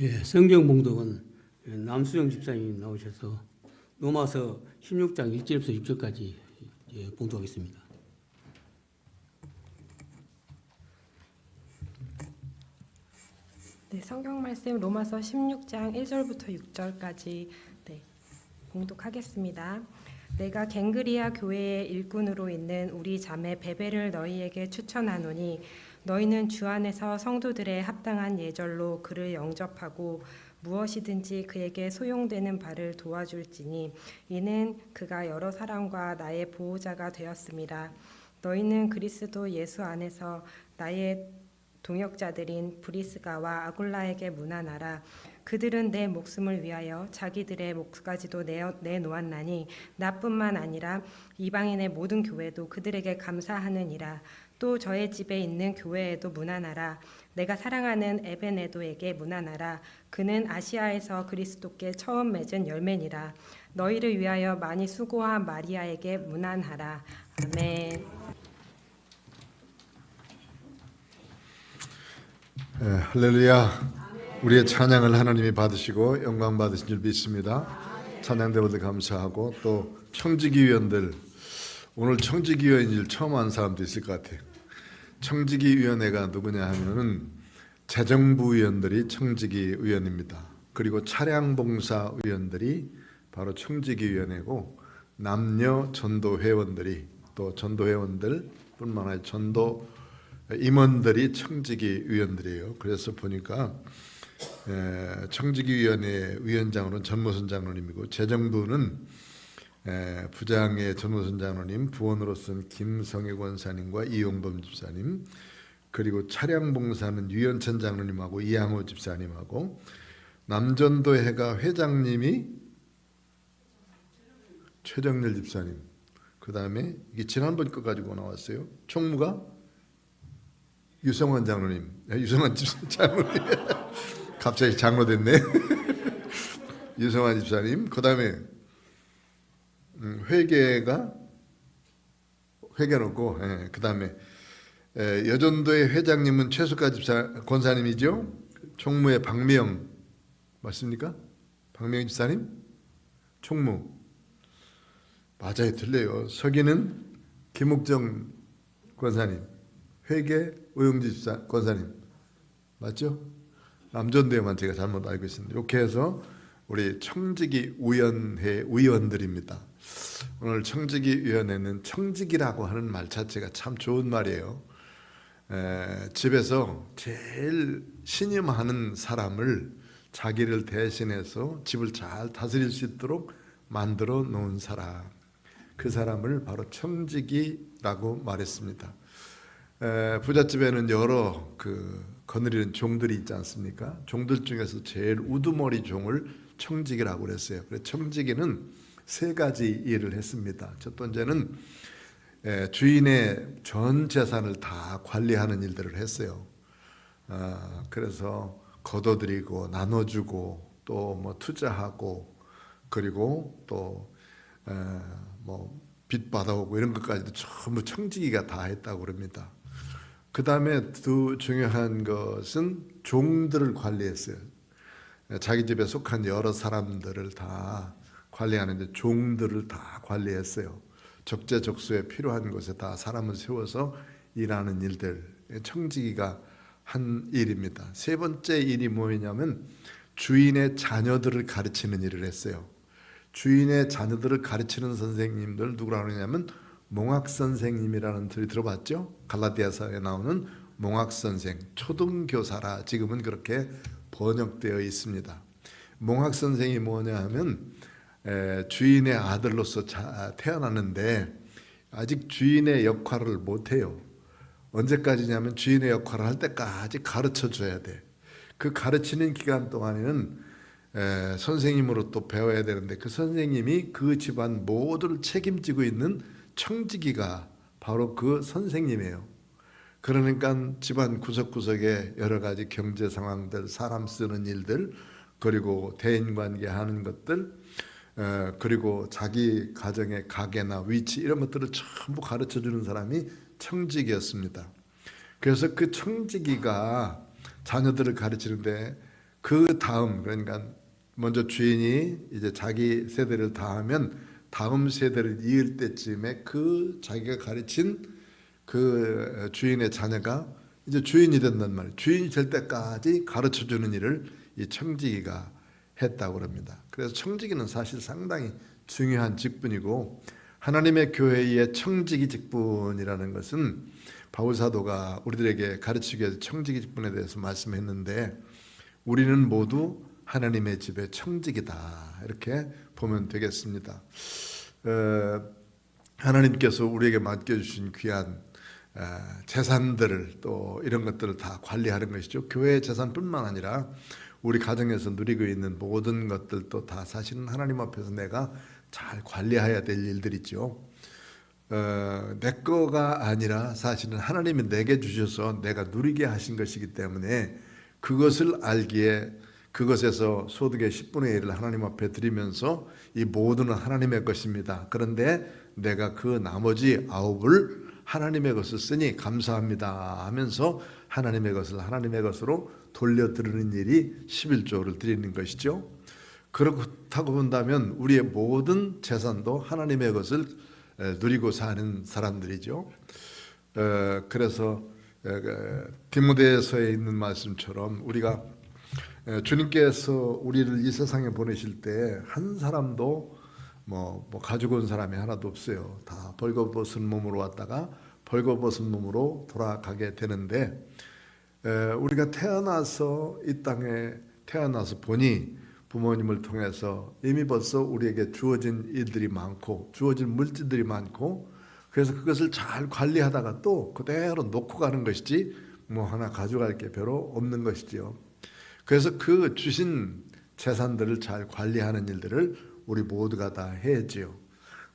예, 성경 봉독은 남수영 집사님이 나오셔서 로마서 16장 1절부터 6절까지 봉독하겠습니다. 네, 성경 말씀 로마서 16장 1절부터 6절까지 봉독하겠습니다. 내가 갱그리아 교회의 일꾼으로 있는 우리 자매 베베를 너희에게 추천하노니 너희는 주 안에서 성도들의 합당한 예절로 그를 영접하고 무엇이든지 그에게 소용되는 바를 도와줄지니 이는 그가 여러 사람과 나의 보호자가 되었습니다. 너희는 그리스도 예수 안에서 나의 동역자들인 브리스가와 아굴라에게 문안하라. 그들은 내 목숨을 위하여 자기들의 목까지도 내놓았나니 나뿐만 아니라 이방인의 모든 교회도 그들에게 감사하느니라. 또 저의 집에 있는 교회에도 문안하라. 내가 사랑하는 에베네도에게 문안하라. 그는 아시아에서 그리스도께 처음 맺은 열매니라. 너희를 위하여 많이 수고한 마리아에게 문안하라. 아멘. 네, 할렐루야. 우리의 찬양을 하나님이 받으시고 영광 받으신 줄 믿습니다. 찬양대원들 감사하고 또 청지기위원들, 오늘 청지기위원일 처음 한 사람도 있을 것 같아요. 청지기위원회가 누구냐 하면은 재정부위원들이 청지기위원입니다. 그리고 차량봉사위원들이 바로 청지기위원회고, 남녀 전도회원들이 또 전도회원들 뿐만 아니라 전도 임원들이 청지기위원들이에요. 그래서 보니까 청지기위원회 위원장으로는 전무선 장로님이고, 재정부는 부장의 전무선 장로님, 부원으로서는 김성애 권사님과 이용범 집사님, 그리고 차량봉사는 유현천 장로님하고 이양호 집사님하고, 남전도회가 회장님이 최정렬 집사님, 그 다음에 이게 지난번 거 가지고 나왔어요. 총무가 유성원 장로님, 유성원 장로님, 갑자기 장로 됐네. 유성원 집사님, 그 다음에 회계놓고, 그 다음에 여전도의 회장님은 최숙가 집사 권사님이죠. 총무의 박미영 맞습니까? 박미영 집사님, 총무 맞아요, 틀려요. 서기는 김옥정 권사님, 회계 오영지 집사 권사님 맞죠? 남전도에만 제가 잘못 알고 있습니다. 이렇게 해서 우리 청지기위원회 위원들입니다. 오늘 청지기위원회는 청지기라고 하는 말 자체가 참 좋은 말이에요. 집에서 제일 신임하는 사람을 자기를 대신해서 집을 잘 다스릴 수 있도록 만들어 놓은 사람, 그 사람을 바로 청지기라고 말했습니다. 부잣집에는 여러 거느리는 종들이 있지 않습니까? 종들 중에서 제일 우두머리 종을 청지기라고 그랬어요. 그래서 청지기는 세 가지 일을 했습니다. 첫 번째는 주인의 전 재산을 다 관리하는 일들을 했어요. 그래서 거둬들이고 나눠주고 또 뭐 투자하고, 그리고 또 뭐 빚 받아오고 이런 것까지도 전부 청지기가 다 했다고 그럽니다. 그 다음에 두 중요한 것은 종들을 관리했어요. 자기 집에 속한 여러 사람들을 다 관리하는데 종들을 다 관리했어요. 적재적소에 필요한 곳에 다 사람을 세워서 일하는 일들, 청지기가 한 일입니다. 세 번째 일이 뭐냐면 주인의 자녀들을 가르치는 일을 했어요. 주인의 자녀들을 가르치는 선생님들 누구라고 하냐면 몽학선생님이라는 들이 들어봤죠? 갈라디아서에 나오는 몽학선생, 초등교사라 지금은 그렇게 번역되어 있습니다. 몽학선생이 뭐냐 하면 주인의 아들로서 태어났는데 아직 주인의 역할을 못해요. 언제까지냐면 주인의 역할을 할 때까지 가르쳐줘야 돼. 그 가르치는 기간 동안에는 선생님으로 또 배워야 되는데, 그 선생님이 그 집안 모두를 책임지고 있는 청지기가 바로 그 선생님이에요. 그러니까 집안 구석구석에 여러 가지 경제 상황들, 사람 쓰는 일들, 그리고 대인관계 하는 것들, 그리고 자기 가정의 가게나 위치 이런 것들을 전부 가르쳐주는 사람이 청지기였습니다. 그래서 그 청지기가 자녀들을 가르치는데 그 다음, 그러니까 먼저 주인이 이제 자기 세대를 다 하면 다음 세대를 이을 때쯤에 그 자기가 가르친 그 주인의 자녀가 이제 주인이 된단 말이에요. 주인이 될 때까지 가르쳐 주는 일을 이 청지기가 했다고 합니다. 그래서 청지기는 사실 상당히 중요한 직분이고, 하나님의 교회의 청지기 직분이라는 것은 바울 사도가 우리들에게 가르치기 위해서 청지기 직분에 대해서 말씀했는데, 우리는 모두 하나님의 집의 청지기다, 이렇게 보면 되겠습니다. 하나님께서 우리에게 맡겨주신 귀한 재산들을, 또 이런 것들을 다 관리하는 것이죠. 교회의 재산뿐만 아니라 우리 가정에서 누리고 있는 모든 것들도 다 사실은 하나님 앞에서 내가 잘 관리해야 될 일들이죠. 내 거가 아니라 사실은 하나님이 내게 주셔서 내가 누리게 하신 것이기 때문에 그것을 알기에 그것에서 소득의 10분의 1을 하나님 앞에 드리면서 이 모두는 하나님의 것입니다. 그런데 내가 그 나머지 9을 하나님의 것을 쓰니 감사합니다 하면서 하나님의 것을 하나님의 것으로 돌려드리는 일이 11조를 드리는 것이죠. 그렇다고 본다면 우리의 모든 재산도 하나님의 것을 누리고 사는 사람들이죠. 그래서 디모데서에 있는 말씀처럼 우리가 주님께서 우리를 이 세상에 보내실 때 한 사람도 뭐 가지고 온 사람이 하나도 없어요. 다 벌거벗은 몸으로 왔다가 벌거벗은 몸으로 돌아가게 되는데, 우리가 태어나서 이 땅에 태어나서 보니 부모님을 통해서 이미 벌써 우리에게 주어진 일들이 많고 주어진 물질들이 많고, 그래서 그것을 잘 관리하다가 또 그대로 놓고 가는 것이지 뭐 하나 가져갈 게 별로 없는 것이지요. 그래서 그 주신 재산들을 잘 관리하는 일들을 우리 모두가 다 해야지요.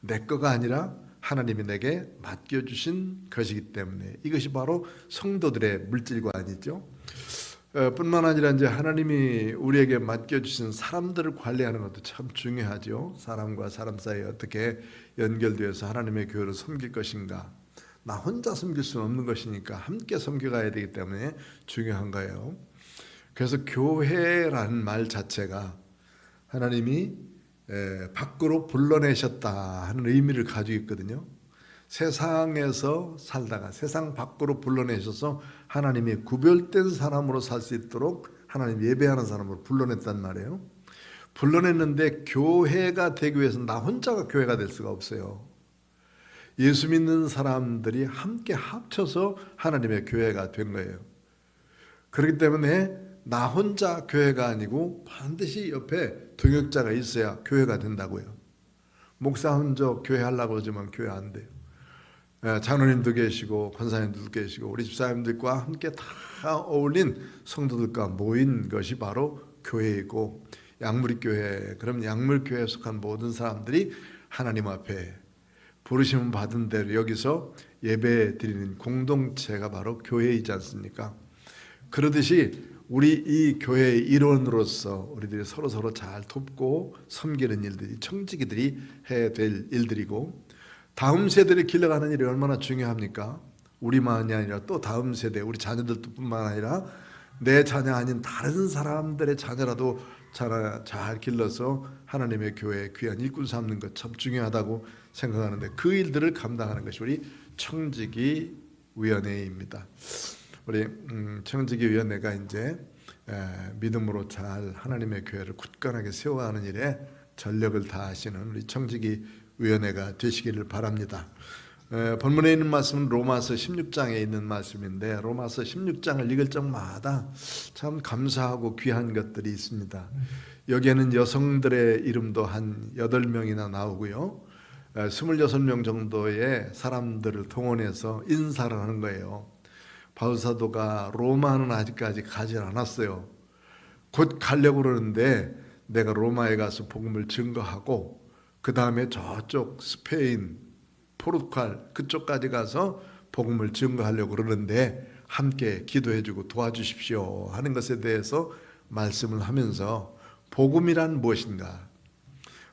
내 거가 아니라 하나님이 내게 맡겨주신 것이기 때문에 이것이 바로 성도들의 물질관이죠. 뿐만 아니라 이제 하나님이 우리에게 맡겨주신 사람들을 관리하는 것도 참 중요하죠. 사람과 사람 사이에 어떻게 연결되어서 하나님의 교회를 섬길 것인가. 나 혼자 섬길 수는 없는 것이니까 함께 섬겨가야 되기 때문에 중요한 거예요. 그래서 교회라는 말 자체가 하나님이 밖으로 불러내셨다 하는 의미를 가지고 있거든요. 세상에서 살다가 세상 밖으로 불러내셔서 하나님이 구별된 사람으로 살 수 있도록 하나님 예배하는 사람으로 불러냈단 말이에요. 불러냈는데 교회가 되기 위해서 나 혼자가 교회가 될 수가 없어요. 예수 믿는 사람들이 함께 합쳐서 하나님의 교회가 된 거예요. 그렇기 때문에 나 혼자 교회가 아니고 반드시 옆에 동역자가 있어야 교회가 된다고요. 목사 혼자 교회 하려고 그러지만 교회 안 돼요. 장로님도 계시고 권사님들도 계시고 우리 집사님들과 함께 다 어울린 성도들과 모인 것이 바로 교회이고, 양무리 교회, 그럼 양물 교회에 속한 모든 사람들이 하나님 앞에 부르심을 받은 대로 여기서 예배 드리는 공동체가 바로 교회이지 않습니까? 그러듯이 우리 이 교회의 일원으로서 우리들이 서로 잘 돕고 섬기는 일들이 청지기들이 해야 될 일들이고, 다음 세대를 길러가는 일이 얼마나 중요합니까? 우리만이 아니라 또 다음 세대, 우리 자녀들뿐만 아니라 내 자녀 아닌 다른 사람들의 자녀라도 잘 길러서 하나님의 교회에 귀한 일꾼 삼는 것 참 중요하다고 생각하는데, 그 일들을 감당하는 것이 우리 청지기 위원회입니다. 우리 청지기위원회가 이제 믿음으로 잘 하나님의 교회를 굳건하게 세워가는 일에 전력을 다하시는 우리 청지기위원회가 되시기를 바랍니다. 본문에 있는 말씀은 로마서 16장에 있는 말씀인데, 로마서 16장을 읽을 적마다 참 감사하고 귀한 것들이 있습니다. 여기에는 여성들의 이름도 한 8명이나 나오고요, 26명 정도의 사람들을 동원해서 인사를 하는 거예요. 바울 사도가 로마는 아직까지 가지 않았어요. 곧 가려고 그러는데 내가 로마에 가서 복음을 증거하고 그 다음에 저쪽 스페인, 포르투갈 그쪽까지 가서 복음을 증거하려고 그러는데 함께 기도해주고 도와주십시오 하는 것에 대해서 말씀을 하면서, 복음이란 무엇인가,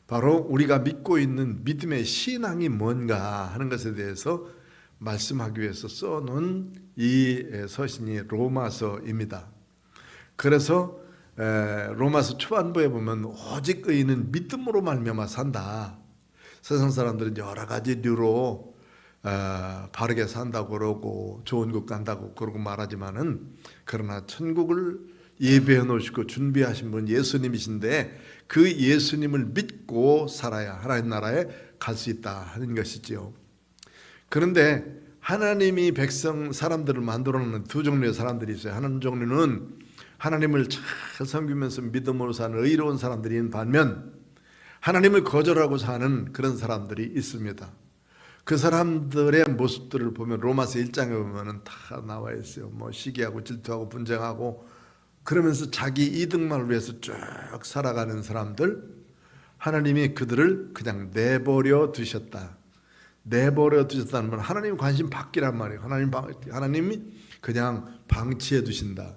바로 우리가 믿고 있는 믿음의 신앙이 뭔가 하는 것에 대해서 말씀하기 위해서 써놓은 이 서신이 로마서입니다. 그래서 로마서 초반부에 보면 오직 의인은 믿음으로 말미암아 산다. 세상 사람들은 여러 가지 이유로 바르게 산다고 그러고 좋은 곳 간다고 그러고 말하지만은 그러나 천국을 예배해 놓으시고 준비하신 분 예수님이신데 그 예수님을 믿고 살아야 하나님 나라에 갈 수 있다 하는 것이지요. 그런데 하나님이 백성 사람들을 만들어 놓는 두 종류의 사람들이 있어요. 한 종류는 하나님을 잘 섬기면서 믿음으로 사는 의로운 사람들인 반면 하나님을 거절하고 사는 그런 사람들이 있습니다. 그 사람들의 모습들을 보면 로마서 1장에 보면은 다 나와 있어요. 뭐 시기하고 질투하고 분쟁하고 그러면서 자기 이득만을 위해서 쭉 살아가는 사람들, 하나님이 그들을 그냥 내버려 두셨다. 내버려 두셨다는 말, 하나님 관심 받기란 말이에요. 하나님이 그냥 방치해 두신다.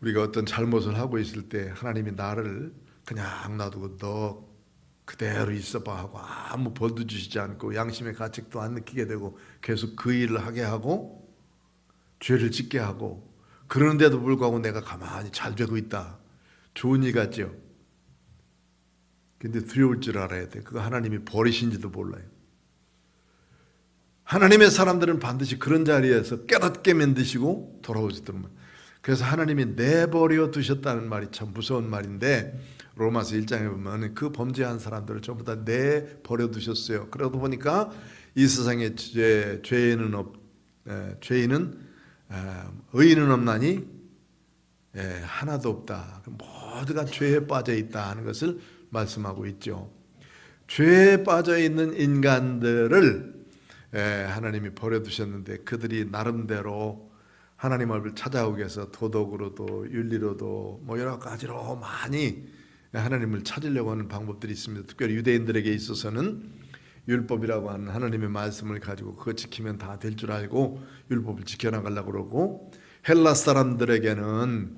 우리가 어떤 잘못을 하고 있을 때 하나님이 나를 그냥 놔두고 너 그대로 있어봐 하고 아무 벌도 주시지 않고 양심의 가책도 안 느끼게 되고 계속 그 일을 하게 하고 죄를 짓게 하고 그러는데도 불구하고 내가 가만히 잘 되고 있다. 좋은 일 같죠? 근데 두려울 줄 알아야 돼. 그거 하나님이 버리신지도 몰라요. 하나님의 사람들은 반드시 그런 자리에서 깨닫게 만드시고 돌아오시더만. 그래서 하나님이 내버려 두셨다는 말이 참 무서운 말인데 로마서 1장에 보면 그 범죄한 사람들을 전부 다 내버려 두셨어요. 그러다 보니까 이 세상에 의인은 없나니 하나도 없다. 모두가 죄에 빠져 있다 하는 것을 말씀하고 있죠. 죄에 빠져 있는 인간들을 하나님이 버려두셨는데 그들이 나름대로 하나님 얼굴 찾아오기 위해서 도덕으로도 윤리로도 뭐 여러 가지로 많이 하나님을 찾으려고 하는 방법들이 있습니다. 특별히 유대인들에게 있어서는 율법이라고 하는 하나님의 말씀을 가지고 그거 지키면 다 될 줄 알고 율법을 지켜나가려고 그러고, 헬라 사람들에게는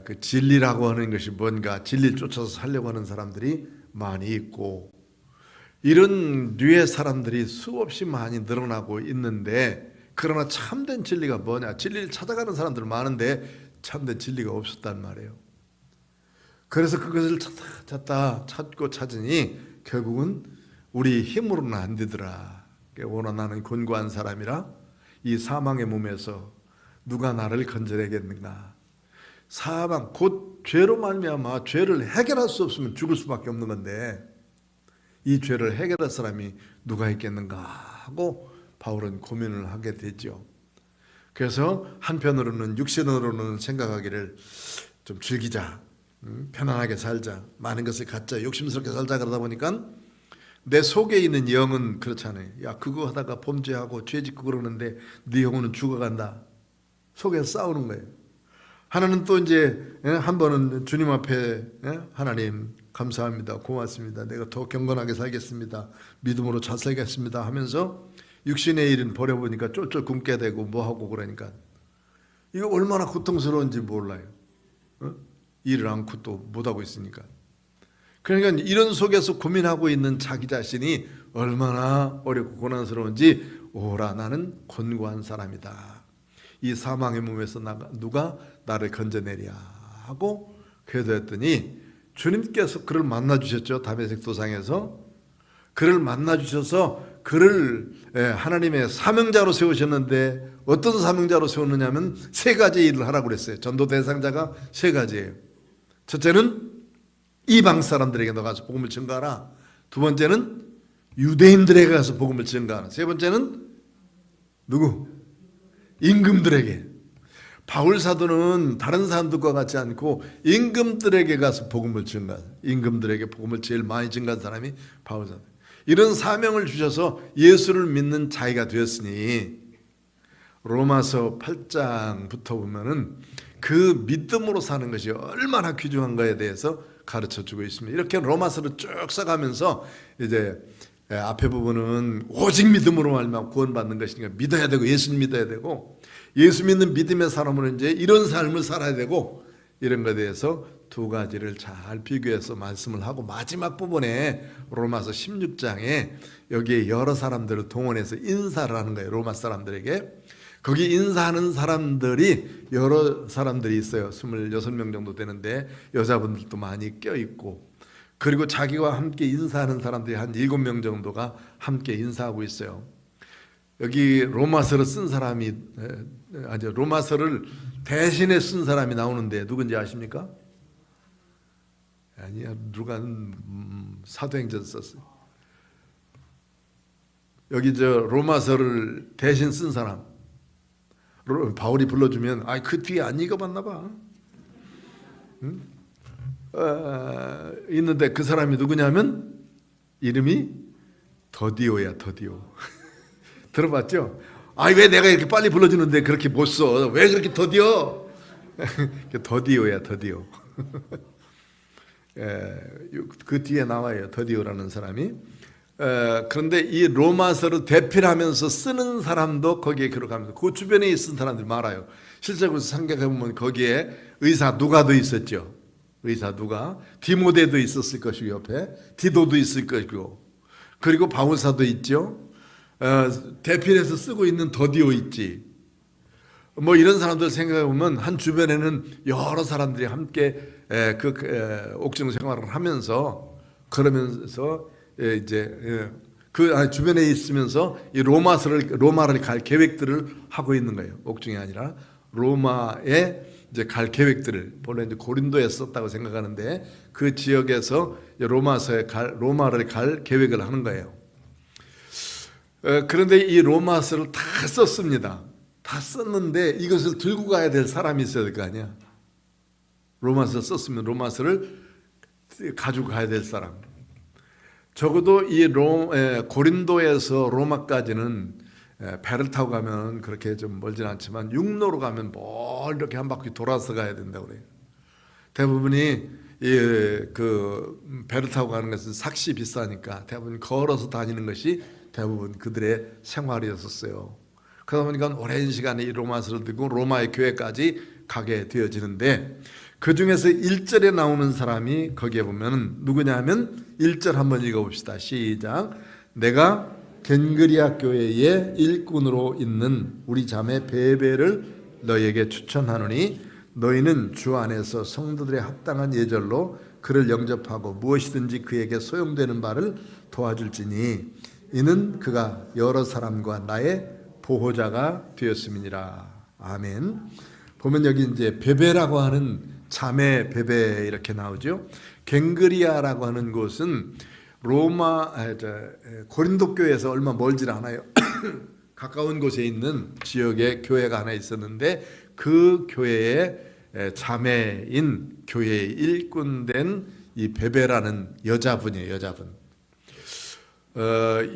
그 진리라고 하는 것이 뭔가 진리를 쫓아서 살려고 하는 사람들이 많이 있고, 이런 류의 사람들이 수없이 많이 늘어나고 있는데, 그러나 참된 진리가 뭐냐? 진리를 찾아가는 사람들 많은데 참된 진리가 없었단 말이에요. 그래서 그것을 찾고 찾으니 결국은 우리 힘으로는 안 되더라. 오나 나는 곤고한 사람이라 이 사망의 몸에서 누가 나를 건져내겠는가? 사망, 곧 죄로 말미암아 죄를 해결할 수 없으면 죽을 수밖에 없는 건데 이 죄를 해결할 사람이 누가 있겠는가 하고 바울은 고민을 하게 되죠. 그래서 한편으로는 육신으로는 생각하기를 좀 즐기자, 편안하게 살자, 많은 것을 갖자, 욕심스럽게 살자 그러다 보니까 내 속에 있는 영은 그렇잖아요. 야, 그거 하다가 범죄하고 죄 짓고 그러는데 네 영혼은 죽어간다. 속에서 싸우는 거예요. 하나는 또 이제 한 번은 주님 앞에 하나님 감사합니다, 고맙습니다, 내가 더 경건하게 살겠습니다, 믿음으로 잘 살겠습니다 하면서 육신의 일은 버려보니까 쫄쫄 굶게 되고 뭐하고 그러니까 이거 얼마나 고통스러운지 몰라요. 일을 않고 또 못하고 있으니까. 그러니까 이런 속에서 고민하고 있는 자기 자신이 얼마나 어렵고 고난스러운지, 오라 나는 곤고한 사람이다. 이 사망의 몸에서 누가 나를 건져내랴 하고 기도했더니 주님께서 그를 만나주셨죠. 다메섹 도상에서 그를 만나주셔서 그를 하나님의 사명자로 세우셨는데 어떤 사명자로 세웠느냐면 세 가지 일을 하라고 그랬어요. 전도 대상자가 세 가지예요. 첫째는 이방 사람들에게 너 가서 복음을 전가하라. 두 번째는 유대인들에게 가서 복음을 전가하라. 세 번째는 누구? 임금들에게. 바울 사도는 다른 사람들과 같지 않고 임금들에게 가서 복음을 전가하라. 임금들에게 복음을 제일 많이 전가한 사람이 바울 사도. 이런 사명을 주셔서 예수를 믿는 자기가 되었으니 로마서 8장부터 보면은 그 믿음으로 사는 것이 얼마나 귀중한가에 대해서 가르쳐주고 있습니다. 이렇게 로마서를 쭉 써가면서 이제 앞에 부분은 오직 믿음으로 말미암아 구원받는 것이니까 믿어야 되고 예수님 믿어야 되고, 예수 믿는 믿음의 사람으로 이제 이런 삶을 살아야 되고, 이런 것에 대해서 두 가지를 잘 비교해서 말씀을 하고 마지막 부분에 로마서 16장에 여기에 여러 사람들을 동원해서 인사를 하는 거예요. 로마 사람들에게. 거기 인사하는 사람들이 여러 사람들이 있어요. 26명 정도 되는데 여자분들도 많이 껴있고, 그리고 자기와 함께 인사하는 사람들이 한 7명 정도가 함께 인사하고 있어요. 여기 로마서를 쓴 사람이, 로마서를 대신에 쓴 사람이 나오는데 누군지 아십니까? 아니야, 누가 사도행전 썼어요. 여기 로마서를 대신 쓴 사람, 바울이 불러주면 그 뒤에 안 읽어봤나 봐. 응? 있는데 그 사람이 누구냐면 이름이 더디오야. 더디오. 들어봤죠? 왜 내가 이렇게 빨리 불러주는데 그렇게 못 써? 왜 그렇게 더디어? 더디오야, 더디오. 그 뒤에 나와요, 더디오라는 사람이. 그런데 이 로마서를 대필하면서 쓰는 사람도 거기에 기록합니다. 그 주변에 있는 사람들이 많아요. 실제로 생각해보면 거기에 의사 누가도 있었죠. 의사 누가, 디모데도 있었을 것이고, 옆에 디도도 있을 것이고, 그리고 바울사도 있죠. 대필해서 쓰고 있는 더디오 있지. 뭐 이런 사람들 생각해보면 한 주변에는 여러 사람들이 함께 옥중 생활을 하면서, 그러면서 이제 그 주변에 있으면서 이 로마를 갈 계획들을 하고 있는 거예요. 옥중이 아니라 로마에 이제 갈 계획들을, 본래 이제 고린도에 썼다고 생각하는데 그 지역에서 로마를 갈 계획을 하는 거예요. 그런데 이 로마서를 다 썼습니다. 다 썼는데 이것을 들고 가야 될 사람이 있어야 될 거 아니야. 로마서 썼으면 로마서를 가지고 가야 될 사람. 적어도 이 고린도에서 로마까지는 배를 타고 가면 그렇게 좀 멀진 않지만 육로로 가면 멀리 이렇게 한 바퀴 돌아서 가야 된다고 그래요. 대부분이 그 배를 타고 가는 것은 삭시 비싸니까 대부분 걸어서 다니는 것이 대부분 그들의 생활이었었어요. 그러다 보니까 오랜 시간에 이 로마서를 듣고 로마의 교회까지 가게 되어지는데, 그 중에서 1절에 나오는 사람이 거기에 보면 누구냐 하면 1절 한번 읽어봅시다. 시작. 내가 겐그리아 교회의 일꾼으로 있는 우리 자매 베베를 너희에게 추천하노니 너희는 주 안에서 성도들의 합당한 예절로 그를 영접하고 무엇이든지 그에게 소용되는 바를 도와줄지니 이는 그가 여러 사람과 나의 보호자가 되었음이니라. 아멘. 보면 여기 이제 베베라고 하는 자매 베베 이렇게 나오죠. 갱그리아라고 하는 곳은 고린도 교회에서 얼마 멀지 않아요. 가까운 곳에 있는 지역에 교회가 하나 있었는데 그 교회의 자매인 교회의 일꾼된 이 베베라는 여자분이에요.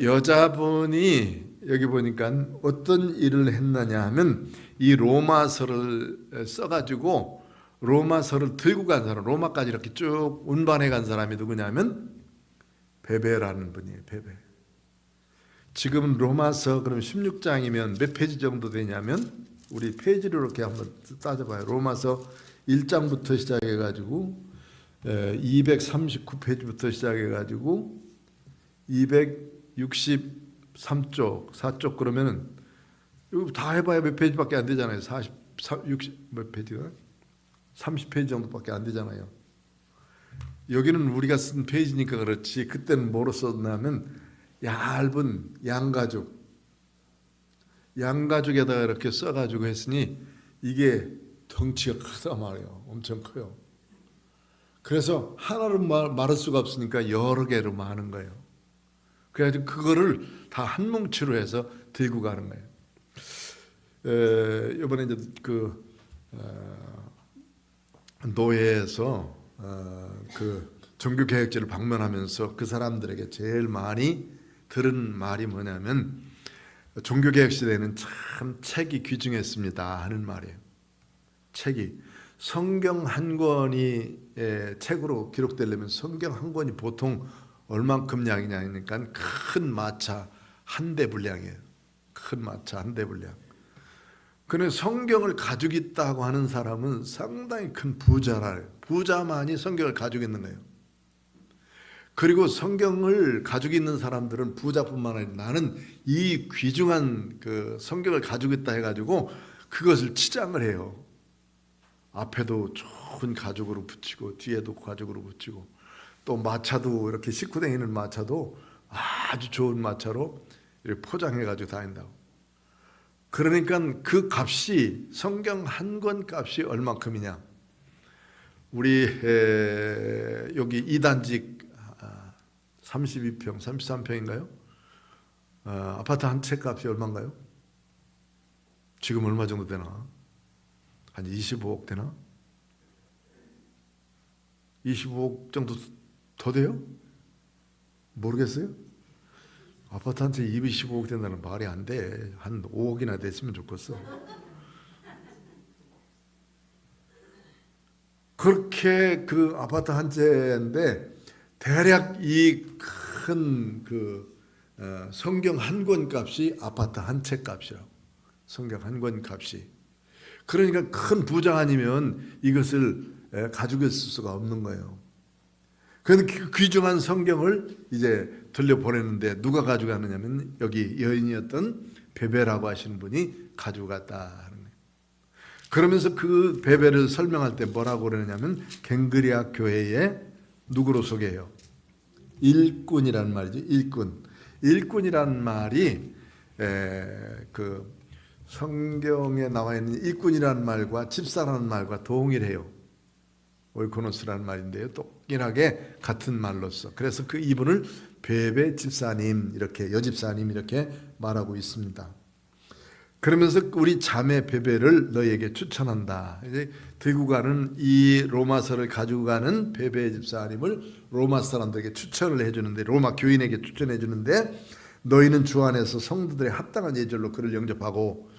여자분이 여기 보니까 어떤 일을 했느냐 하면 이 로마서를 써가지고 로마서를 들고 간 사람, 로마까지 이렇게 쭉 운반해 간 사람이 누구냐면 베베라는 분이에요. 베베. 지금 로마서 그럼 16장이면 몇 페이지 정도 되냐면 우리 페이지로 이렇게 한번 따져봐요. 로마서 1장부터 시작해가지고 239페이지부터 시작해가지고 263쪽, 4쪽 그러면은 이거 다 해봐야 몇 페이지밖에 안 되잖아요. 60 몇 페이지가? 30페이지 정도밖에 안 되잖아요. 여기는 우리가 쓴 페이지니까 그렇지 그때는 뭐로 썼냐면 얇은 양가죽에다가 이렇게 써가지고 했으니 이게 덩치가 크단 말이에요. 엄청 커요. 그래서 하나로 말할 수가 없으니까 여러 개로 많은 거예요. 그래가지고 그거를 다 한 뭉치로 해서 들고 가는 거예요. 이번에 이제 노예에서 그 종교개혁지를 방문하면서 그 사람들에게 제일 많이 들은 말이 뭐냐면 종교개혁 시대에는 참 책이 귀중했습니다 하는 말이에요. 책이 성경 한 권이 책으로 기록되려면 성경 한 권이 보통 얼만큼 양이냐 하니까 큰 마차 한 대 분량이에요. 큰 마차 한 대 분량. 그런데 성경을 가지고 있다고 하는 사람은 상당히 큰 부자라요. 부자만이 성경을 가지고 있는 거예요. 그리고 성경을 가지고 있는 사람들은 부자뿐만 아니라 나는 이 귀중한 그 성경을 가지고 있다 해가지고 그것을 치장을 해요. 앞에도 좋은 가죽으로 붙이고 뒤에도 가죽으로 붙이고 또 마차도 이렇게 싣고 다니는 마차도 아주 좋은 마차로 이렇게 포장해가지고 다닌다고. 그러니까 그 값이 성경 한 권 값이 얼마큼이냐. 우리 여기 2단지 32평, 33평인가요? 아파트 한 채 값이 얼마인가요? 지금 얼마 정도 되나? 한 25억 되나? 25억 정도 더 돼요? 모르겠어요? 아파트 한 채 25억 된다는 말이 안 돼. 한 5억이나 됐으면 좋겠어. 그렇게 그 아파트 한 채인데 대략 이 큰 그 성경 한 권 값이 아파트 한 채 값이라고. 성경 한 권 값이. 그러니까 큰 부자 아니면 이것을 가지고 있을 수가 없는 거예요. 그런데 그 귀중한 성경을 이제 돌려보내는데 누가 가져가느냐면 여기 여인이었던 베베라고 하시는 분이 가지고 갔다 하는 거예요. 그러면서 그 베베를 설명할 때 뭐라고 그러냐면 갱그리아 교회에 누구로 소개해요? 일꾼이라는 말이죠. 일꾼이라는 말이 그 성경에 나와 있는 일꾼이라는 말과 집사라는 말과 동일해요. 오이코노스라는 말인데요. 똑같게 같은 말로서. 그래서 그 이분을 베베 집사님 이렇게 여집사님 이렇게 말하고 있습니다. 그러면서 우리 자매 베베를 너에게 추천한다. 이제 들고 가는 이 로마서를 가지고 가는 베베 집사님을 로마 사람들에게 추천을 해주는데 로마 교인에게 추천해 주는데 너희는 주 안에서 성도들의 합당한 예절로 그를 영접하고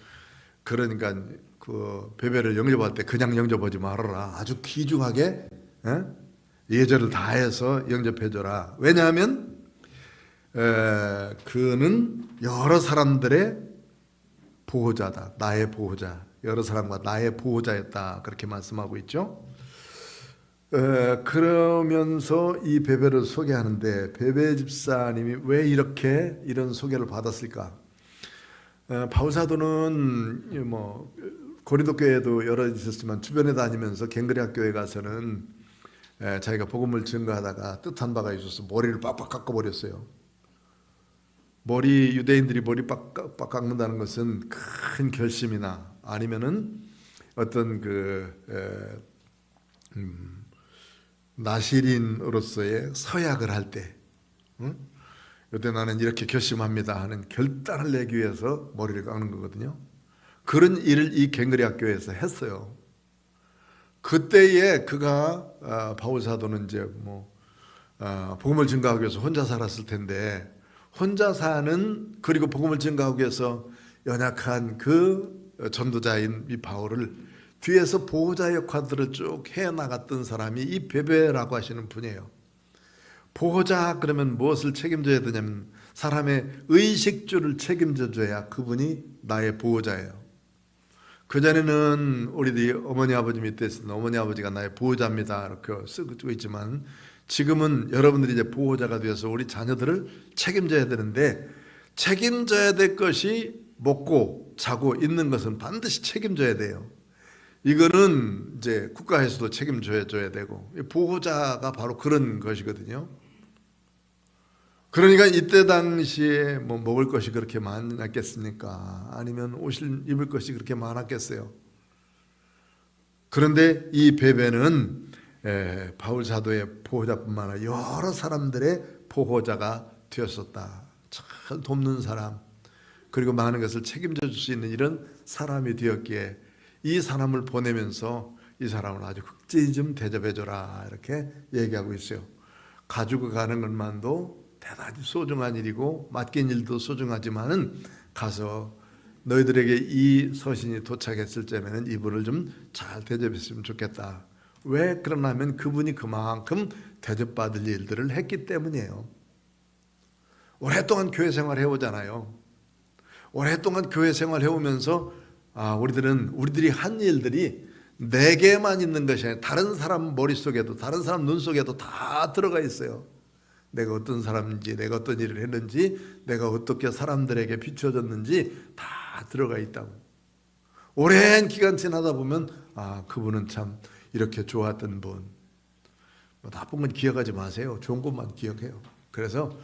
그러니까 그 베베를 영접할 때 그냥 영접하지 말아라. 아주 귀중하게 예절을 다해서 영접해줘라. 왜냐하면 그는 여러 사람들의 보호자다. 나의 보호자. 여러 사람과 나의 보호자였다. 그렇게 말씀하고 있죠. 그러면서 이 베베를 소개하는데 베베 집사님이 왜 이렇게 이런 소개를 받았을까? 바울 사도는 뭐 고린도 교회도 여러 있었지만 주변에 다니면서 갱그리아 교회 가서는 자기가 복음을 증거하다가 뜻한 바가 있어서 머리를 빡빡 깎아버렸어요. 유대인들이 머리 빡 깎는다는 것은 큰 결심이나 아니면은 어떤 나시린으로서의 서약을 할 때, 이때 나는 이렇게 결심합니다 하는 결단을 내기 위해서 머리를 깎는 거거든요. 그런 일을 이 갱그리아 교회에서 했어요. 그때에 그가 바울 사도는 이제 복음을 증거하기 위해서 혼자 살았을 텐데 혼자 사는 그리고 복음을 증거하기 위해서 연약한 그 전도자인 이 바울을 뒤에서 보호자 역할들을 쭉 해나갔던 사람이 이 베베라고 하시는 분이에요. 보호자 그러면 무엇을 책임져야 되냐면 사람의 의식주를 책임져줘야 그분이 나의 보호자예요. 그전에는 우리들이 어머니 아버지 밑에 있었던 어머니 아버지가 나의 보호자입니다 이렇게 쓰고 있지만 지금은 여러분들이 이제 보호자가 되어서 우리 자녀들을 책임져야 되는데 책임져야 될 것이 먹고 자고 있는 것은 반드시 책임져야 돼요. 이거는 이제 국가에서도 책임져야 되고 보호자가 바로 그런 것이거든요. 그러니까 이때 당시에 뭐 먹을 것이 그렇게 많았겠습니까? 아니면 옷을 입을 것이 그렇게 많았겠어요? 그런데 이 베베는 바울 사도의 보호자뿐만 아니라 여러 사람들의 보호자가 되었었다. 잘 돕는 사람 그리고 많은 것을 책임져 줄 수 있는 이런 사람이 되었기에 이 사람을 보내면서 이 사람을 아주 극진히 좀 대접해줘라 이렇게 얘기하고 있어요. 가지고 가는 것만도 대단히 소중한 일이고 맡긴 일도 소중하지만은 가서 너희들에게 이 서신이 도착했을 때에는 이분을 좀 잘 대접했으면 좋겠다. 왜 그러냐면 그분이 그만큼 대접받을 일들을 했기 때문이에요. 오랫동안 교회 생활 해오잖아요. 오랫동안 교회 생활 해오면서 우리들이 한 일들이 내게만 있는 것이 아니라 다른 사람 머릿속에도 다른 사람 눈속에도 다 들어가 있어요. 내가 어떤 사람인지, 내가 어떤 일을 했는지, 내가 어떻게 사람들에게 비춰졌는지 다 들어가 있다고. 오랜 기간 지나다 보면 그분은 참 이렇게 좋았던 분. 나쁜 건 기억하지 마세요. 좋은 것만 기억해요. 그래서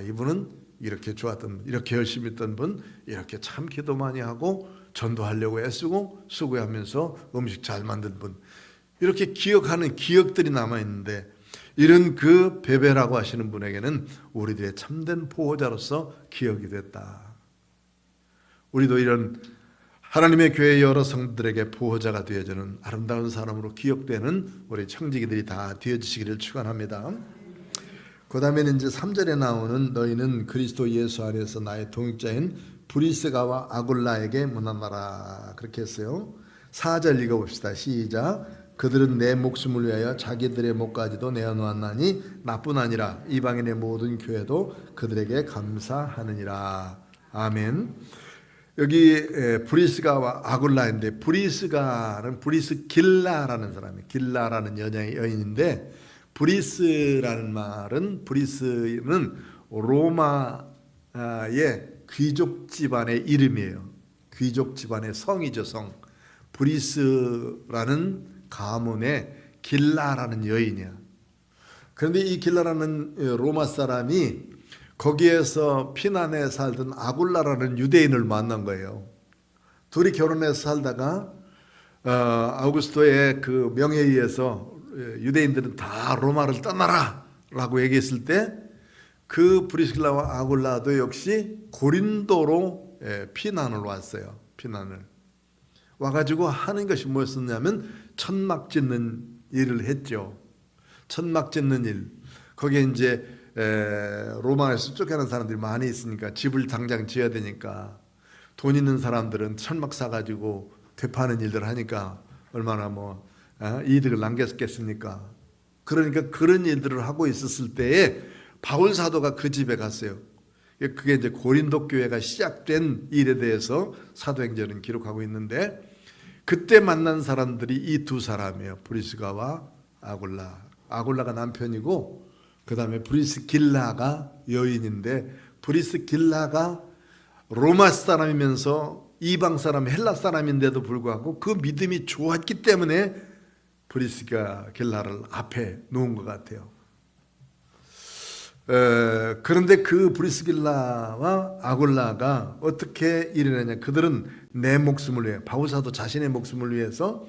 이분은 이렇게 좋았던 분, 이렇게 열심히 했던 분, 이렇게 참 기도 많이 하고 전도하려고 애쓰고 수고하면서 음식 잘 만든 분, 이렇게 기억하는 기억들이 남아있는데, 이런 그 베베라고 하시는 분에게는 우리들의 참된 보호자로서 기억이 됐다. 우리도 이런 하나님의 교회 여러 성도들에게 보호자가 되어주는 아름다운 사람으로 기억되는 우리 청지기들이 다 되어주시기를 축원합니다. 그 다음에는 이제 3절에 나오는 너희는 그리스도 예수 안에서 나의 동역자인 브리스가와 아굴라에게 문안하라, 그렇게 했어요. 4절 읽어봅시다. 시작. 그들은 내 목숨을 위하여 자기들의 목까지도 내어놓았나니 나뿐 아니라 이방인의 모든 교회도 그들에게 감사하느니라. 아멘. 여기 브리스가와 아굴라인데, 브리스가는 브리스길라라는 사람이에요. 길라라는 여인인데, 브리스라는 말은, 브리스는 로마의 귀족 집안의 이름이에요. 귀족 집안의 성이죠, 성. 브리스라는 가문의 길라라는 여인이야. 그런데 이 길라라는 로마 사람이 거기에서 피난해 살던 아굴라라는 유대인을 만난 거예요. 둘이 결혼해서 살다가 아우구스토의 그 명에 의해서 유대인들은 다 로마를 떠나라 라고 얘기했을 때, 그 브리스길라와 아굴라도 역시 고린도로 피난을 왔어요. 피난을 와가지고 하는 것이 뭐였었냐면 천막 짓는 일을 했죠. 천막 짓는 일. 거기에 이제 로마에서 쫓겨난 사람들이 많이 있으니까 집을 당장 지어야 되니까 돈 있는 사람들은 천막 사가지고 되파는 일들 하니까 얼마나 이득을 남겼겠습니까? 그러니까 그런 일들을 하고 있었을 때에 바울 사도가 그 집에 갔어요. 그게 이제 고린도 교회가 시작된 일에 대해서 사도행전은 기록하고 있는데, 그때 만난 사람들이 이 두 사람이에요. 브리스가와 아굴라. 아굴라가 남편이고 그 다음에 브리스길라가 여인인데, 브리스길라가 로마 사람이면서 이방 사람, 헬라 사람인데도 불구하고 그 믿음이 좋았기 때문에 브리스길라를 앞에 놓은 것 같아요. 그런데 그 브리스길라와 아굴라가 어떻게 일어나냐? 그들은 내 목숨을 위해, 바울사도 자신의 목숨을 위해서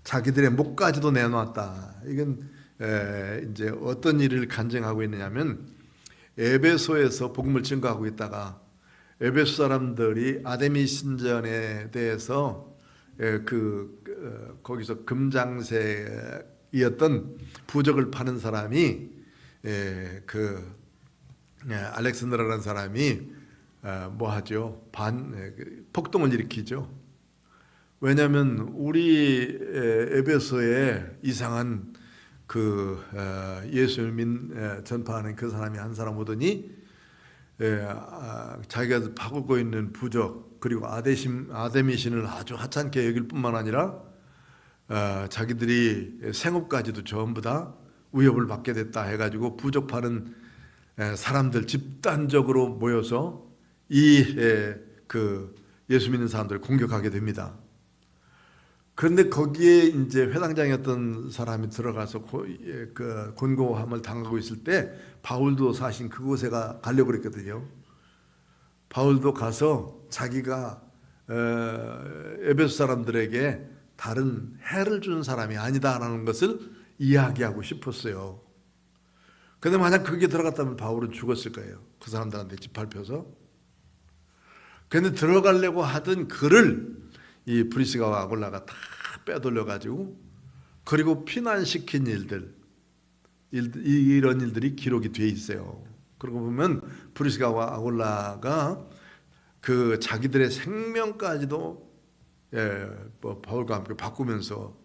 자기들의 목까지도 내놓았다. 이건 이제 어떤 일을 간증하고 있느냐면, 에베소에서 복음을 증거하고 있다가 에베소 사람들이 아데미 신전에 대해서 거기서 금장세이었던 부적을 파는 사람이 알렉산더라는 사람이 뭐하죠? 폭동을 일으키죠. 왜냐하면 우리 에베소에 이상한 예수를 전파하는 그 사람이 한 사람 오더니 자기가 파고 있는 부적, 그리고 아데미 신을 아주 하찮게 여길 뿐만 아니라 자기들이 생업까지도 전부 다 위협을 받게 됐다 해가지고 부적 파는 사람들 집단적으로 모여서 예수 믿는 사람들을 공격하게 됩니다. 그런데 거기에 이제 회당장이었던 사람이 들어가서 곤고함을 당하고 있을 때, 바울도 사실 그곳에 가려고 그랬거든요. 바울도 가서 자기가 에베소 사람들에게 다른 해를 준 사람이 아니다라는 것을 이야기하고 싶었어요. 그런데 만약 거기에 들어갔다면 바울은 죽었을 거예요. 그 사람들한테 짓밟혀서. 그런데 들어가려고 하던 그를 이 브리스가와 아굴라가 다 빼돌려가지고, 그리고 피난시킨 이런 일들이 기록이 되어 있어요. 그러고 보면 브리스가와 아굴라가 자기들의 생명까지도 바울과 함께 바꾸면서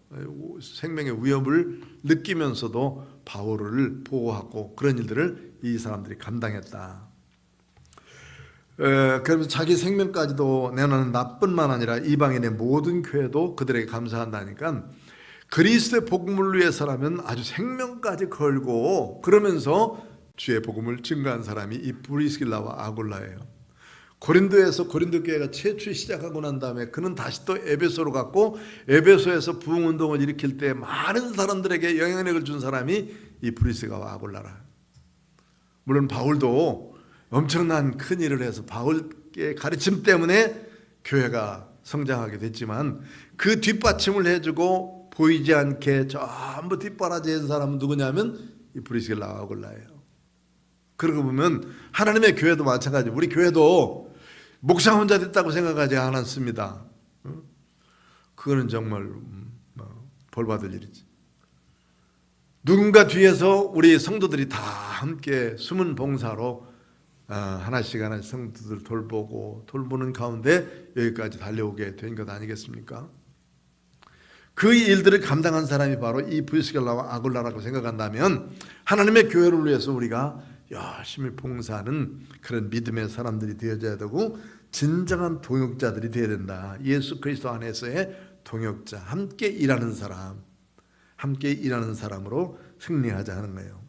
생명의 위협을 느끼면서도 바울을 보호하고, 그런 일들을 이 사람들이 감당했다. 그러면서 자기 생명까지도 내놓는 나뿐만 아니라 이방인의 모든 교회도 그들에게 감사한다니까, 그리스도의 복음을 위해서라면 아주 생명까지 걸고, 그러면서 주의 복음을 증거한 사람이 이 브리스길라와 아굴라예요. 고린도에서 고린도 교회가 최초 시작하고 난 다음에 그는 다시 또 에베소로 갔고, 에베소에서 부흥운동을 일으킬 때 많은 사람들에게 영향력을 준 사람이 이 브리스가와 아굴라라. 물론 바울도 엄청난 큰 일을 해서 바울의 가르침 때문에 교회가 성장하게 됐지만, 그 뒷받침을 해주고 보이지 않게 전부 뒷바라지한 사람은 누구냐면 이 브리스길라와 아굴라예요. 그러고 보면 하나님의 교회도 마찬가지. 우리 교회도 목사 혼자 됐다고 생각하지 않았습니다. 그거는 정말 벌받을 일이지. 누군가 뒤에서 우리 성도들이 다 함께 숨은 봉사로 하나씩 성도들 돌보는 가운데 여기까지 달려오게 된 것 아니겠습니까? 그 일들을 감당한 사람이 바로 이 브리스길라와 아굴라라고 생각한다면, 하나님의 교회를 위해서 우리가 열심히 봉사하는 그런 믿음의 사람들이 되어져야 되고, 진정한 동역자들이 되어야 된다. 예수 그리스도 안에서의 동역자, 함께 일하는 사람으로 승리하자 하는 거예요.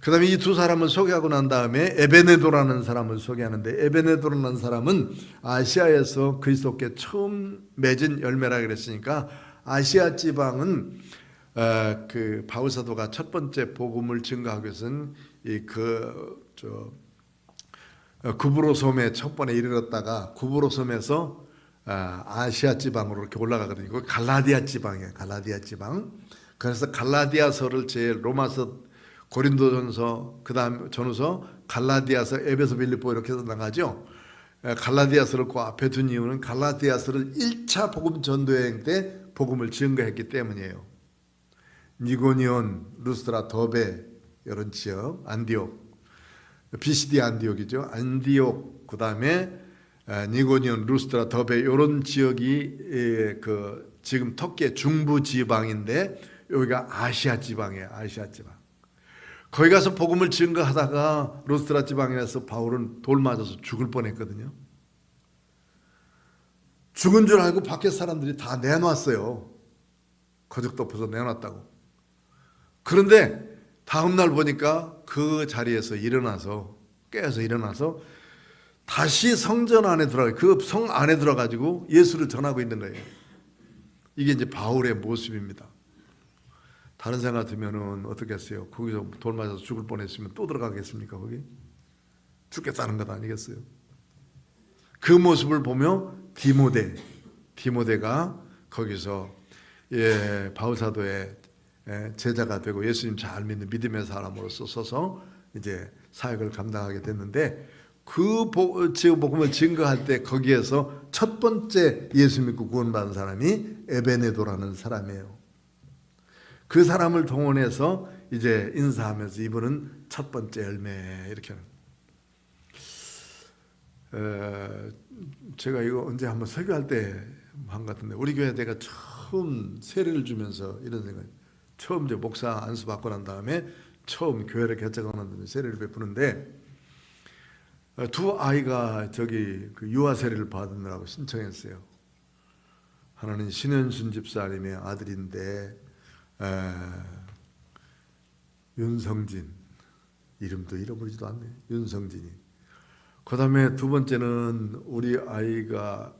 그 다음에 이 두 사람을 소개하고 난 다음에 에베네도라는 사람을 소개하는데, 에베네도라는 사람은 아시아에서 그리스도께 처음 맺은 열매라 그랬으니까, 아시아 지방은 그 바울 사도가 첫 번째 복음을 증거하기 위해서는 구브로 섬에 첫 번에 이르렀다가 구브로 섬에서 아시아 지방으로 이렇게 올라가거든요. 그 갈라디아 지방이에요. 갈라디아 지방. 그래서 갈라디아서를 제일 로마서, 고린도전서, 그다음 전후서, 갈라디아서, 에베소, 빌립보 이렇게 해서 나가죠. 갈라디아서를 그 앞에 둔 이유는 갈라디아서를 1차 복음 전도여행 때 복음을 증거했기 때문이에요. 니고니온, 루스드라, 더베 이런 지역, 안디옥, BCD 안디옥이죠. 안디옥, 그 다음에 니고니온, 루스드라, 더베 이런 지역이 그 지금 터키의 중부 지방인데, 여기가 아시아 지방이에요. 아시아 지방. 거기 가서 복음을 증거하다가 루스드라 지방에서 바울은 돌 맞아서 죽을 뻔했거든요. 죽은 줄 알고 밖에 사람들이 다 내놨어요. 거적 덮어서 내놨다고. 그런데 다음날 보니까 그 자리에서 깨어서 일어나서 다시 성전 안에 들어가, 그 성 안에 들어가지고 예수를 전하고 있는 거예요. 이게 이제 바울의 모습입니다. 다른 사람 같으면은 어떻겠어요? 거기서 돌 맞아서 죽을 뻔했으면 또 들어가겠습니까? 거기 죽겠다는 것 아니겠어요? 그 모습을 보며 디모데가 거기서 바울 사도의 제자가 되고 예수님 잘 믿는 믿음의 사람으로서 서서 이제 사역을 감당하게 됐는데, 그 복음을 증거할 때 거기에서 첫 번째 예수 믿고 구원받은 사람이 에베네도라는 사람이에요. 그 사람을 동원해서 이제 인사하면서 이분은 첫 번째 열매 이렇게 하는. 제가 이거 언제 한번 설교할 때 한 것 같은데, 우리 교회 내가 처음 세례를 주면서 이런 생각, 처음 이제 목사 안수 받고 난 다음에 처음 교회를 개척하는 세례를 베푸는데, 두 아이가 저기 그 유아 세례를 받으느라고 신청했어요. 하나는 신현순 집사님의 아들인데 윤성진, 이름도 잃어버리지도 않네. 윤성진이. 그 다음에 두 번째는 우리 아이가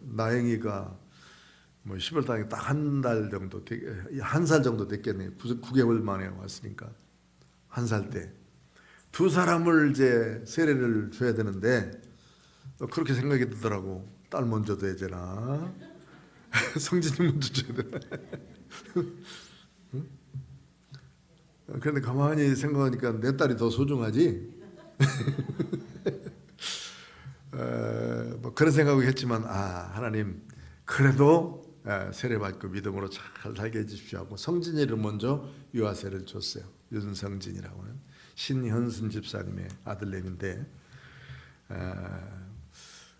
나영이가 뭐 10월 달에 딱 한 달 정도, 한 살 정도 됐겠네요. 9개월 만에 왔으니까 한 살 때. 두 사람을 이제 세례를 줘야 되는데 그렇게 생각이 들더라고. 딸 먼저 돼야 되나? 성진이 먼저 줘야 되나? 그런데 가만히 생각하니까 내 딸이 더 소중하지. 뭐 그런 생각을 했지만, 하나님 그래도 세례 받고 믿음으로 잘 살게 해주십시오 하고 성진이를 먼저 유아세를 줬어요. 윤성진이라고 하는 신현순 집사님의 아들내미인데,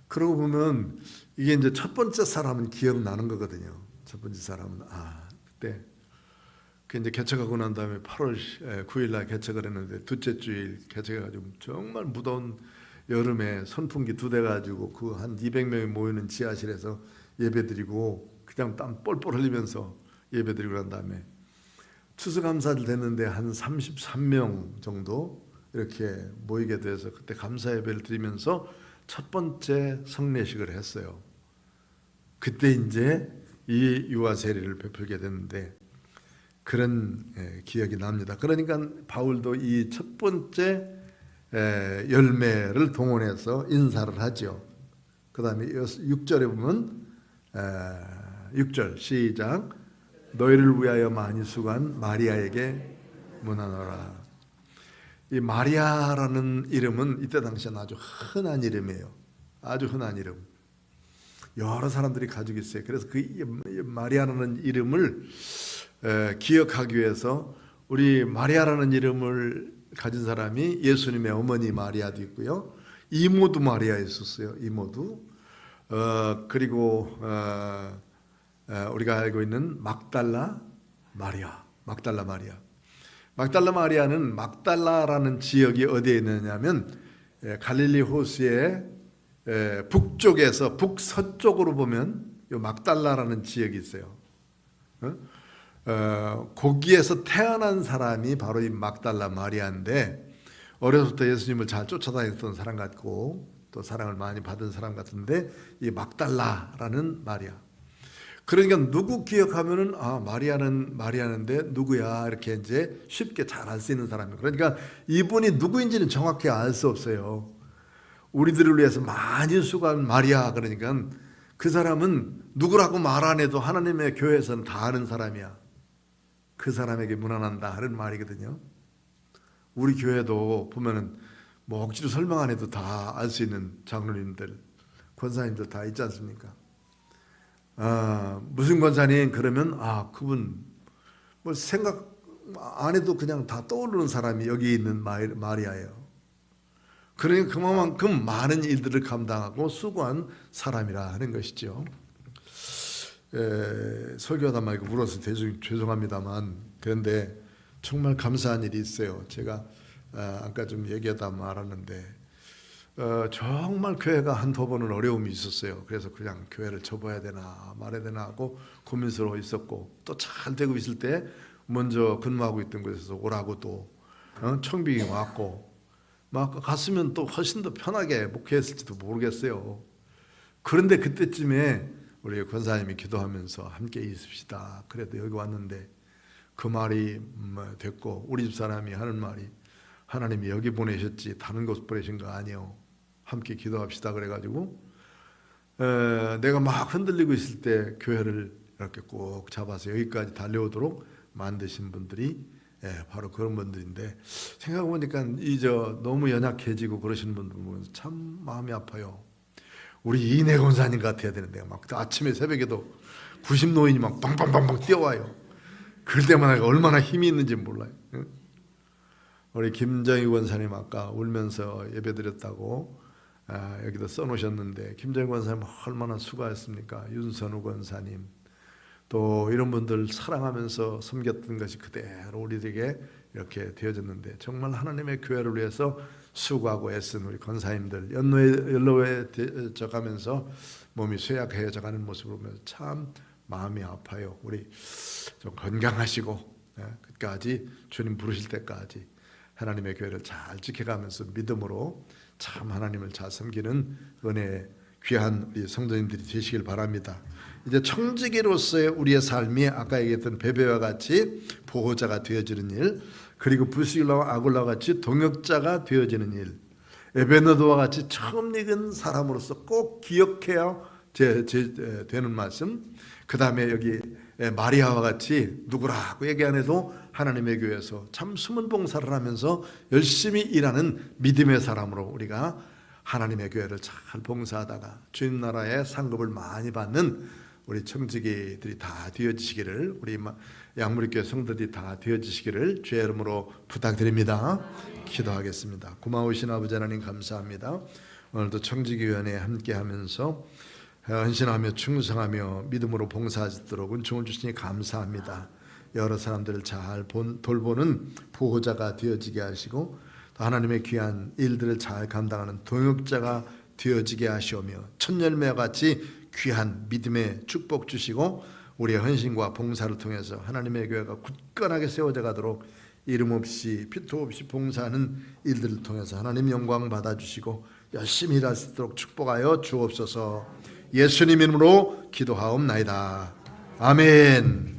그러고 보면 이게 이제 첫 번째 사람은 기억나는 거거든요. 첫 번째 사람은 그때 그 이제 개척하고 난 다음에 8월 9일 날 개척을 했는데, 둘째 주일 개척해가지고 정말 무더운 여름에 선풍기 2대 가지고 그 한 200명이 모이는 지하실에서 예배드리고 그냥 땀 뻘뻘 흘리면서 예배드리고 난 다음에 추수감사절 됐는데 한 33명 정도 이렇게 모이게 돼서 그때 감사 예배를 드리면서 첫 번째 성례식을 했어요. 그때 이제 이 유아 세례를 베풀게 됐는데 그런 기억이 납니다. 그러니까 바울도 이 첫 번째 열매를 동원해서 인사를 하죠. 그 다음에 6절에 보면 6절 시작. 너희를 위하여 많이 수고한 마리아에게 문안하라. 이 마리아라는 이름은 이때 당시에는 아주 흔한 이름이에요. 아주 흔한 이름. 여러 사람들이 가지고 있어요. 그래서 그 마리아라는 이름을 기억하기 위해서 우리 마리아라는 이름을 가진 사람이 예수님의 어머니 마리아도 있고요. 이모도 마리아 있었어요. 이모도. 그리고 우리가 알고 있는 막달라 마리아. 막달라 마리아는 막달라라는 지역이 어디에 있느냐면 갈릴리 호수의 북쪽에서 북서쪽으로 보면 요 막달라라는 지역이 있어요. 거기에서 태어난 사람이 바로 이 막달라 마리아인데 어려서부터 예수님을 잘 쫓아다녔던 사람 같고 또 사랑을 많이 받은 사람 같은데 이 막달라라는 마리아. 그러니까 누구 기억하면은 마리아는 마리아인데 누구야 이렇게 이제 쉽게 잘 알 수 있는 사람이에요. 그러니까 이분이 누구인지는 정확히 알 수 없어요. 우리들을 위해서 많이 수고한 마리아 그러니까 그 사람은 누구라고 말 안 해도 하나님의 교회에서는 다 아는 사람이야. 그 사람에게 문안한다 하는 말이거든요. 우리 교회도 보면은 뭐 억지로 설명 안 해도 다 알 수 있는 장로님들, 권사님들 다 있지 않습니까? 무슨 권사님 그러면 그분 뭐 생각 안 해도 그냥 다 떠오르는 사람이 여기 있는 마리아예요. 그러니까 그만큼 많은 일들을 감당하고 수고한 사람이라 하는 것이죠. 설교하다 말고 물어서 죄송합니다만 그런데 정말 감사한 일이 있어요. 제가 아까 좀 얘기하다 말았는데 정말 교회가 한두 번은 어려움이 있었어요. 그래서 그냥 교회를 접어야 되나 말아야 되나 하고 고민스러워 있었고 또 잘 되고 있을 때 먼저 근무하고 있던 곳에서 오라고 또 청빙이 왔고 막 갔으면 또 훨씬 더 편하게 목회했을지도 모르겠어요. 그런데 그때쯤에 우리 권사님이 기도하면서 함께 있읍시다. 그래도 여기 왔는데 그 말이 됐고 우리 집 사람이 하는 말이 하나님이 여기 보내셨지 다른 곳 보내신 거 아니요. 함께 기도합시다. 그래가지고 내가 막 흔들리고 있을 때 교회를 이렇게 꼭 잡아서 여기까지 달려오도록 만드신 분들이 바로 그런 분들인데 생각해보니까 너무 연약해지고 그러시는 분들 보면 참 마음이 아파요. 우리 이내 권사님 같아야 되는데 막 아침에 새벽에도 90노인이 막 빵빵빵빵 뛰어와요. 그럴 때마다 얼마나 힘이 있는지 몰라요. 우리 김정희 권사님 아까 울면서 예배드렸다고 여기다 써놓으셨는데 김정희 권사님 얼마나 수고하셨습니까? 윤선우 권사님 또 이런 분들 사랑하면서 섬겼던 것이 그대로 우리에게 이렇게 되어졌는데 정말 하나님의 교회를 위해서 수고하고 애쓴 우리 권사님들 연로해져 가면서 몸이 쇠약해져 가는 모습을 보면서 참 마음이 아파요. 우리 좀 건강하시고 끝까지 주님 부르실 때까지 하나님의 교회를 잘 지켜가면서 믿음으로 참 하나님을 잘 섬기는 은혜의 귀한 우리 성도님들이 되시길 바랍니다. 이제 청지기로서의 우리의 삶이 아까 얘기했던 베베와 같이 보호자가 되어지는 일, 그리고 부스길라와 아굴라와 같이 동역자가 되어지는 일, 에베네도와 같이 처음 읽은 사람으로서 꼭 기억해야 되는 말씀, 그 다음에 여기 마리아와 같이 누구라고 얘기 안 해도 하나님의 교회에서 참 숨은 봉사를 하면서 열심히 일하는 믿음의 사람으로 우리가 하나님의 교회를 잘 봉사하다가 주님 나라의 상급을 많이 받는 우리 청지기들이 다 되어지시기를, 우리 양무리교회 성도들이 다 되어지시기를 주의 이름으로 부탁드립니다. 기도하겠습니다. 고마우신 아버지 하나님 감사합니다. 오늘도 청지기위원회에 함께하면서 헌신하며 충성하며 믿음으로 봉사하시도록 은총을 주시니 감사합니다. 여러 사람들을 잘 돌보는 보호자가 되어지게 하시고 또 하나님의 귀한 일들을 잘 감당하는 동역자가 되어지게 하시오며 첫 열매와 같이 귀한 믿음의 축복 주시고 우리의 헌신과 봉사를 통해서 하나님의 교회가 굳건하게 세워져 가도록 이름 없이 피투 없이 봉사하는 일들을 통해서 하나님 영광 받아주시고 열심히 일할 수 있도록 축복하여 주옵소서. 예수님 이름으로 기도하옵나이다. 아멘.